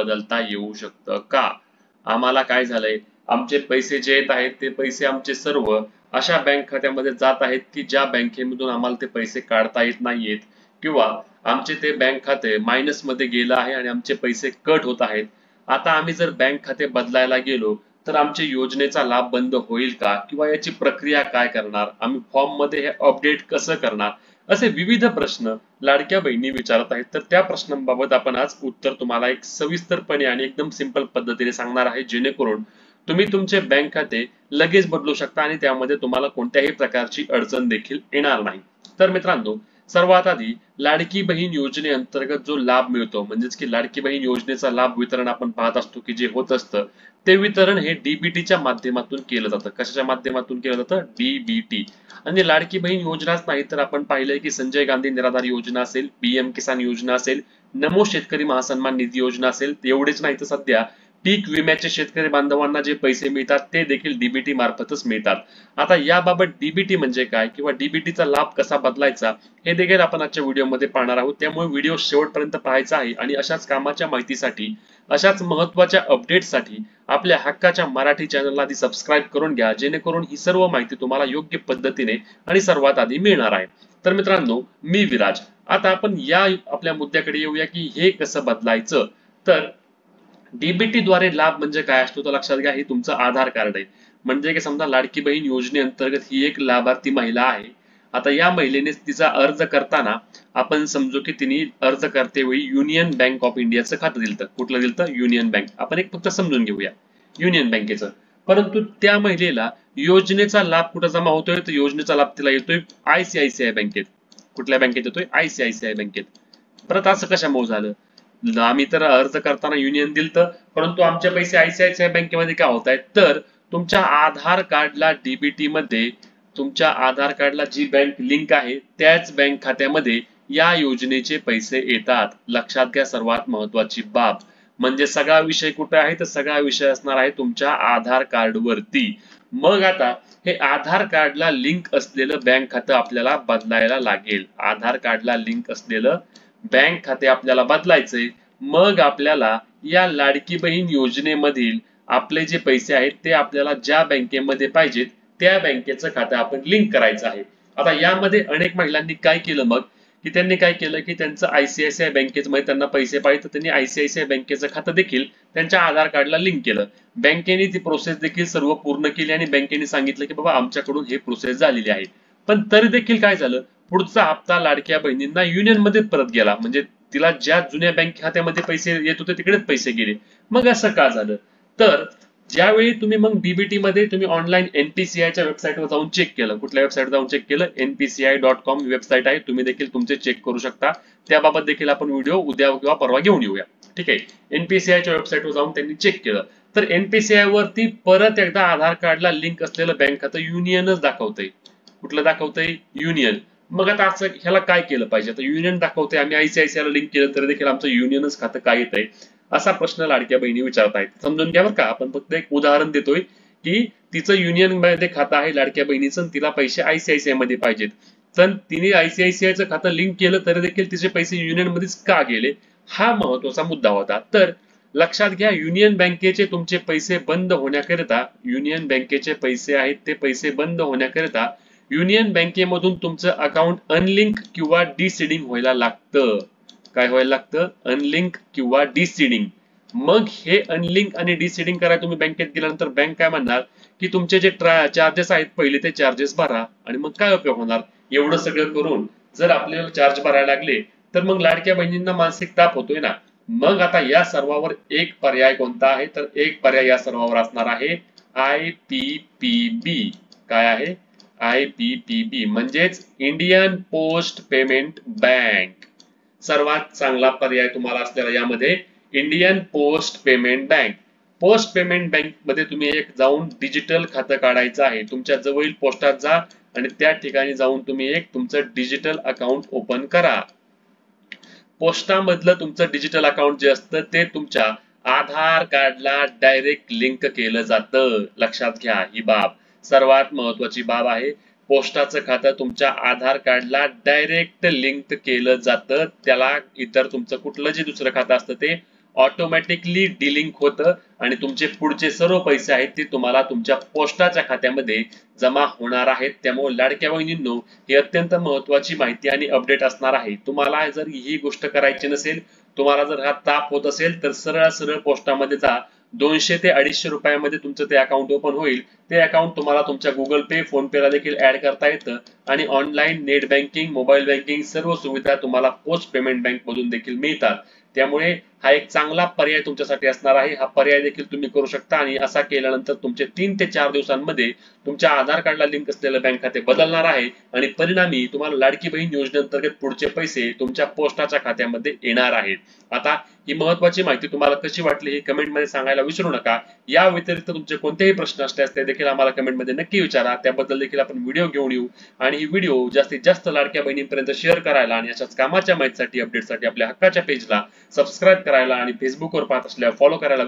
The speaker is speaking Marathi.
बदलता येऊ शकतं का? आम्हाला काय झालंय, आमचे पैसे जे येत आहेत ते पैसे आमचे सर्व अशा बँक खात्यामध्ये जात आहेत की ज्या बँकेमधून आम्हाला ते पैसे काढता येत नाहीयेत, किंवा आमचे ते बँक खाते मायनस मध्ये गेलं आहे आणि आमचे पैसे कट होत आहेत. आता आम्ही जर बँक खाते बदलायला गेलो तर आमच्या योजनेचा लाभ बंद होईल का, किंवा याची प्रक्रिया काय करणार, आम्ही फॉर्म मध्ये हे अपडेट कसं करणार, असे विविध प्रश्न लाडक्या बहिणी विचारत आहेत. तर त्या प्रश्नांबाबत आपण आज उत्तर तुम्हाला एक सविस्तरपणे आणि एकदम सिंपल पद्धतीने सांगणार आहे, जेणेकरून तुम्ही तुमचे बँक खाते लगेच बदलू शकता आणि त्यामध्ये तुम्हाला कोणत्याही प्रकारची अडचण देखील येणार नाही. तर मित्रांनो, सर्वात आधी लाडकी बहीण योजनेअंतर्गत जो लाभ मिळतो, म्हणजेच की लाडकी बहीण योजनेचा लाभ वितरण आपण पाहत असतो की जे होत असतं, ते वितरण हे डीबीटीच्या माध्यमातून केलं जातं. कशाच्या माध्यमातून केलं जातं? डीबीटी. आणि लाडकी बहीण योजनाच नाही तर आपण पाहिलंय की संजय गांधी निराधार योजना असेल, पीएम किसान योजना असेल, नमो शेतकरी महासन्मान निधी योजना असेल, एवढेच नाही तर सध्या पीक विम्याचे शेतकरी बांधवांना जे पैसे मिळतात ते देखील डीबीटी मार्फतच मिळतात. आता याबाबत डीबीटी म्हणजे काय किंवा डीबीटीचा लाभ कसा बदलायचा हे देखील आपण आजच्या व्हिडिओमध्ये पाहणार आहोत. त्यामुळे व्हिडिओ शेवटपर्यंत पाहायचा आहे आणि अशाच कामाच्या माहितीसाठी, अशाच महत्त्वाच्या अपडेटसाठी आपल्या हक्काच्या मराठी चॅनलला आधी सबस्क्राईब करून घ्या, जेणेकरून ही सर्व माहिती तुम्हाला योग्य पद्धतीने आणि सर्वात आधी मिळणार आहे. तर मित्रांनो, मी विराज. आता आपण या आपल्या मुद्द्याकडे येऊया की हे कसं बदलायचं. तर डीबीटी द्वारे लाभ म्हणजे काय असतो, तर लक्षात घ्या, हे तुमचं आधार कार्ड आहे. म्हणजे की समजा लाडकी बहीण योजनेअंतर्गत ही एक लाभार्थी महिला आहे. आता या महिलेने तिचा अर्ज करताना आपण समजू की तिने अर्ज करते वेळी युनियन बँक ऑफ इंडियाचं खातं दिलं. कुठलं दिलं? Union bank. आपण एक फक्त समजून घेऊया युनियन बँकेचं. परंतु त्या महिलेला योजनेचा लाभ कुठं जमा होतोय, तर योजनेचा लाभ तिला येतोय आयसीआयसीआय बँकेत. कुठल्या बँकेत येतोय? आयसीआयसीआय बँकेत. परत असं कशामुळे झालं? आम्ही तर अर्ज करताना युनियन दिलतं, परंतु आमचे पैसे आयसीआयसीआय बँकेमध्ये का होत आहेत? तर तुमच्या आधार कार्डला डीबीटी मध्ये तुमच्या आधार कार्डला जी बँक लिंक आहे त्याच बँक खात्यामध्ये या योजनेचे पैसे येतात. लक्षात घ्या, सर्वात महत्वाची बाब म्हणजे सगळा विषय कुठे आहे, तर सगळा विषय असणार आहे तुमच्या आधार कार्ड वरती. मग आता हे आधार कार्डला लिंक असलेलं बँक खातं आपल्याला बदलायला लागेल. आधार कार्डला लिंक असलेलं बँक खाते आपल्याला बदलायचे. मग आपल्याला या लाडकी बहीण योजनेमधील आपले जे पैसे आहेत ते आपल्याला ज्या बँकेमध्ये पाहिजेत त्या बँकेचं खातं आपण लिंक करायचं आहे. आता यामध्ये अनेक महिलांनी काय केलं मग, की त्यांनी काय केलं की त्यांचं आयसीआयसीआय बँकेमध्ये त्यांना पैसे पाहिजे, तर त्यांनी आयसीआयसीआय बँकेचं खातं देखील त्यांच्या आधार कार्डला लिंक केलं. बँकेने ती प्रोसेस देखील सर्व पूर्ण केली आणि बँकेने सांगितलं की बाबा आमच्याकडून हे प्रोसेस झालेली आहे. पण तरी देखील काय झालं, पुढचा हप्ता लाडक्या बहिणींना युनियन मध्ये परत गेला. म्हणजे तिला ज्या जुन्या बँक खात्यामध्ये पैसे येत होते तिकडेच पैसे गेले. मग असं का झालं? तर ज्यावेळी तुम्ही मग डीबीटी मध्ये तुम्ही ऑनलाईन एनपीसीआयच्या वेबसाईटवर जाऊन चेक केलं. कुठल्या वेबसाईट जाऊन चेक केलं? npci.com वेबसाईट आहे, तुम्ही देखील तुमचे चेक करू शकता. त्याबाबत देखील आपण व्हिडिओ उद्या किंवा परवा घेऊन येऊया. ठीक आहे. एनपीसीआयच्या वेबसाईटवर जाऊन त्यांनी चेक केलं तर एनपीसीआय वरती परत एकदा आधार कार्डला लिंक असलेलं बँक खातं युनियनच दाखवतंय. कुठलं दाखवतंय? युनियन. मग आता असं ह्याला काय केलं पाहिजे? आता युनियन दाखवतंय, आम्ही आयसीआयसीआय ला लिंक केलं तरी देखील आमचं युनियनच खातं काय येतंय, असा प्रश्न लाडक्या बहिणी विचारत आहेत. समजून घ्या बरं का, आपण फक्त एक उदाहरण देतोय की तिचं युनियन मध्ये खातं आहे लाडक्या बहिणीचं, तिला पैसे आयसीआयसीआय मध्ये पाहिजेत. तर तिने आयसीआयसीआयचं खातं लिंक केलं तरी देखील तिचे पैसे युनियन मध्येच का गेले, हा महत्वाचा मुद्दा होता. तर लक्षात घ्या, युनियन बँकेचे तुमचे पैसे बंद होण्याकरिता, युनियन बँकेचे पैसे आहेत ते पैसे बंद होण्याकरिता युनियन बँकेमधून तुमचं अकाउंट अनलिंक किंवा डिसीडिंग व्हायला लागतं. काय व्हायला लागतं? अनलिंक किंवा डिसीडिंग. मग हे अनलिंक आणि डिसीडिंग करायला तुम्ही बँकेत गेल्यानंतर बँक काय म्हणणार की तुमचे जे चार्जेस आहेत पहिले ते चार्जेस भरा. आणि मग काय उपयोग होणार? एवढं सगळं करून जर आपल्याला चार्ज भरायला लागले तर मग लाडक्या बहिणींना मानसिक ताप होतोय ना. मग आता या सर्वावर एक पर्याय कोणता आहे? तर एक पर्याय या सर्वावर असणार आहे आयपीपीबी. काय आहे? आयपीपीबी म्हणजेच इंडियन पोस्ट पेमेंट बँक. सर्वात चांगला पर्याय तुम्हाला असलेला यामध्ये Indian post payment bank. Post payment bank मध्ये तुम्ही एक जाऊन डिजिटल खातं काढायचं आहे. तुमच्या जवळील पोस्टात जा आणि त्या ठिकाणी जाऊन तुम्ही एक तुमचं डिजिटल अकाउंट ओपन करा. पोस्टामधलं तुमचं डिजिटल अकाउंट जे असतं ते तुमच्या आधार कार्डला डायरेक्ट लिंक केलं जातं. लक्षात घ्या, ही बाब सर्वात महत्वाची बाब आहे. पोस्टाचं खातं तुमच्या आधार कार्डला डायरेक्ट लिंक केलं जातं. त्याला इतर तुमचं कुठलं जे दुसरं खातं असतं ते ऑटोमॅटिकली डिलिंक होतं आणि तुमचे पुढचे सर्व पैसे आहेत ते तुम्हाला तुमच्या पोस्टाच्या खात्यामध्ये जमा होणार आहेत. त्यामुळे लाडक्या बहिणींनो, ही अत्यंत महत्त्वाची माहिती आणि अपडेट असणार आहे. तुम्हाला जर ही गोष्ट करायची नसेल, तुम्हाला जर हा ताप होत असेल, तर सरळ सरळ पोस्टामध्ये जा. 200 ते 250 रुपयामध्ये तुमचं ते अकाउंट ओपन होईल. ते अकाउंट तुम्हाला तुमच्या गुगल पे, फोन पे ला देखील ऍड करता येतं आणि online net banking, mobile banking सर्व सुविधा तुम्हाला पोस्ट पेमेंट बँक मधून देखील मिळतात. त्यामुळे हा एक चांगला पर्याय तुमच्यासाठी असणार आहे. हा पर्याय देखील तुम्ही करू शकता आणि असा केल्यानंतर तुमचे 3 ते 4 दिवसांमध्ये तुमच्या आधार कार्डला लिंक असलेलं बँक खाते बदलणार आहे आणि परिणामी तुम्हाला लाडकी बहीण योजनेअंतर्गत पुढचे पैसे तुमच्या पोस्टाच्या खात्यामध्ये येणार आहेत. आता ही महत्त्वाची माहिती तुम्हाला कशी वाटली हे कमेंट मध्ये सांगायला विसरू नका. या व्यतिरिक्त तुमचे कोणतेही प्रश्न असल्यास ते देखील आम्हाला कमेंट मध्ये नक्की विचारा. त्याबद्दल देखील आपण व्हिडिओ घेऊन येऊ आणि ही व्हिडिओ जास्तीत जास्त लाडक्या बहिणींपर्यंत शेअर करायला आणि अशाच कामाच्या माहितीसाठी अपडेटसाठी आपल्या हक्काच्या पेजला सबस्क्राईब करायला आणि फेसबुकवर पाहत असल्यास फॉलो करायला